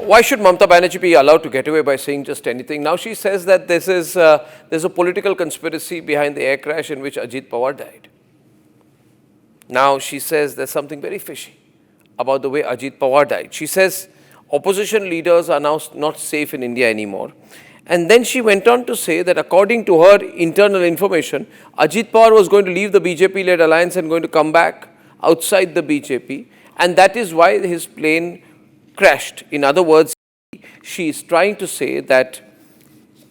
why should Mamata Banerjee be allowed to get away by saying just anything? Now she says that there's a political conspiracy behind the air crash in which Ajit Pawar died. Now she says there's something very fishy about the way Ajit Pawar died. She says opposition leaders are now not safe in India anymore. And then she went on to say that according to her internal information, Ajit Pawar was going to leave the BJP-led alliance and going to come back outside the BJP. And that is why his plane crashed. In other words, she is trying to say that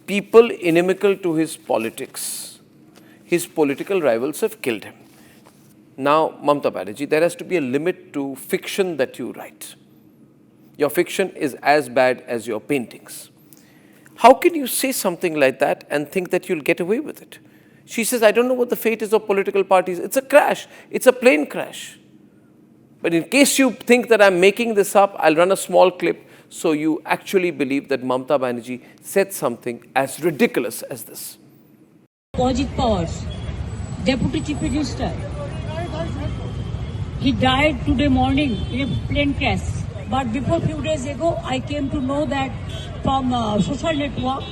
people inimical to his politics, his political rivals have killed him. Now, Mamata Banerjee, there has to be a limit to fiction that you write. Your fiction is as bad as your paintings. How can you say something like that and think that you'll get away with it? She says, I don't know what the fate is of political parties. It's a crash. It's a plane crash. But in case you think that I'm making this up, I'll run a small clip so you actually believe that Mamata Banerjee said something as ridiculous as this. Ajit Pawar, Deputy Chief Minister, he died today morning in a plane crash. But before few days ago, I came to know that from social network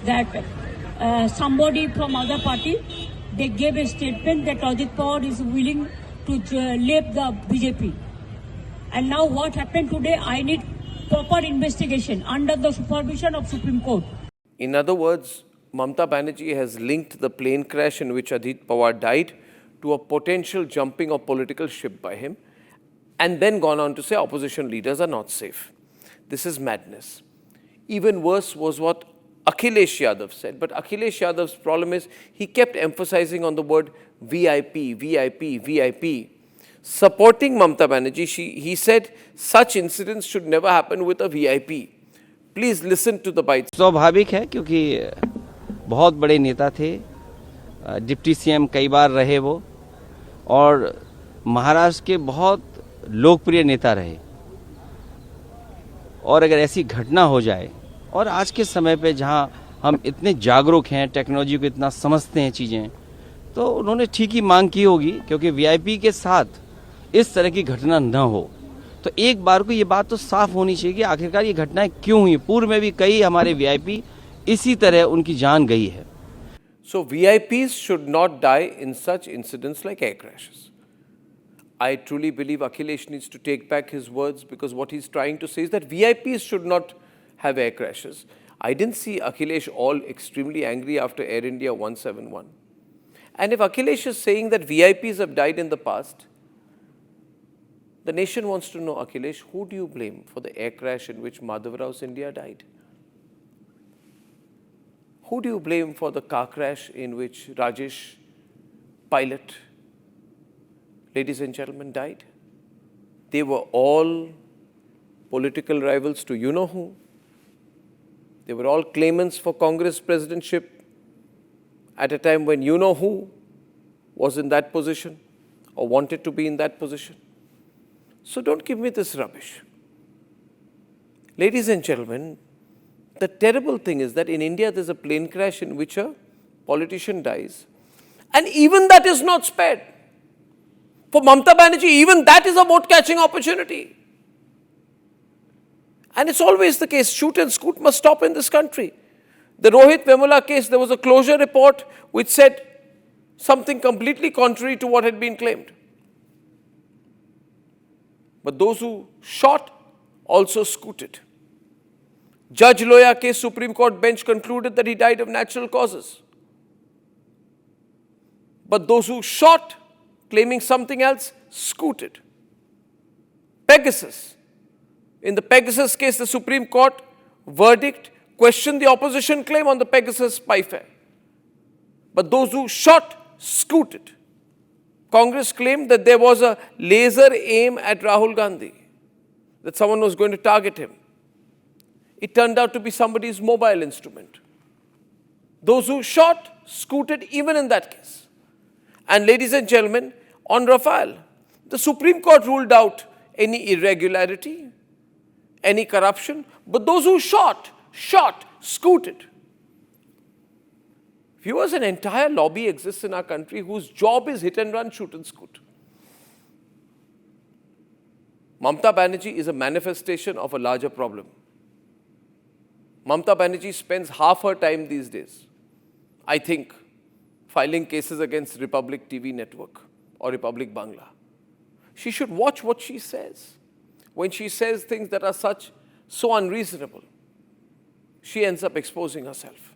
that somebody from other party, they gave a statement that Ajit Pawar is willing to leave the BJP. And now what happened today, I need proper investigation under the supervision of Supreme Court. In other words, Mamata Banerjee has linked the plane crash in which Ajit Pawar died to a potential jumping of political ship by him, and then gone on to say opposition leaders are not safe. This is madness. Even worse was what Akhilesh Yadav said. But Akhilesh Yadav's problem is he kept emphasizing on the word VIP, VIP, VIP. Supporting Mamata Banerjee, he said such incidents should never happen with a VIP. Please listen to the bites. स्वाभाविक है क्योंकि बहुत बड़े नेता थे, deputy CM कई बार रहे वो, और महाराष्ट्र के बहुत लोकप्रिय नेता रहे. और अगर ऐसी घटना हो जाए, और आज के समय पे जहां हम इतने जागरूक हैं, टेक्नोलॉजी को इतना समझते हैं चीज़ें, तो उन्होंने ठीक ही मांग की होगी क्योंकि वीआईपी के साथ इस तरह की घटना न हो. तो एक बार को ये बात तो साफ होनी चाहिए कि आखिरकार ये घटनाएं क्यों हुई. पूर्व में भी कई हमारे वीआईपी इसी तरह उनकी जान गई है. So VIPs should not die in such incidents like air crashes. I truly believe Akhilesh needs to take back his words, because what he's trying to say is that VIPs should not have air crashes. I didn't see Akhilesh all extremely angry after Air India 171. And if Akhilesh is saying that VIPs have died in the past, the nation wants to know, Akhilesh, who do you blame for the air crash in which Madhav Rao's India died? Who do you blame for the car crash in which Rajesh, pilot, ladies and gentlemen, died? They were all political rivals to you-know-who. They were all claimants for Congress presidentship at a time when you-know-who was in that position or wanted to be in that position. So don't give me this rubbish. Ladies and gentlemen, the terrible thing is that in India there's a plane crash in which a politician dies, and even that is not spared. For Mamata Banerjee, even that is a vote-catching opportunity. And it's always the case, shoot and scoot must stop in this country. The Rohit Vemula case, there was a closure report which said something completely contrary to what had been claimed. But those who shot also scooted. Judge Loya case, Supreme Court bench concluded that he died of natural causes. But those who shot, claiming something else, scooted. Pegasus. In the Pegasus case, the Supreme Court verdict questioned the opposition claim on the Pegasus spy fair. But those who shot, scooted. Congress claimed that there was a laser aim at Rahul Gandhi, that someone was going to target him. It turned out to be somebody's mobile instrument. Those who shot, scooted even in that case. And ladies and gentlemen, on Rafale, the Supreme Court ruled out any irregularity, any corruption, but those who shot, scooted. Viewers, an entire lobby exists in our country whose job is hit and run, shoot and scoot. Mamata Banerjee is a manifestation of a larger problem. Mamata Banerjee spends half her time these days, I think, filing cases against Republic TV network or Republic Bangla. She should watch what she says. When she says things that are so unreasonable, she ends up exposing herself.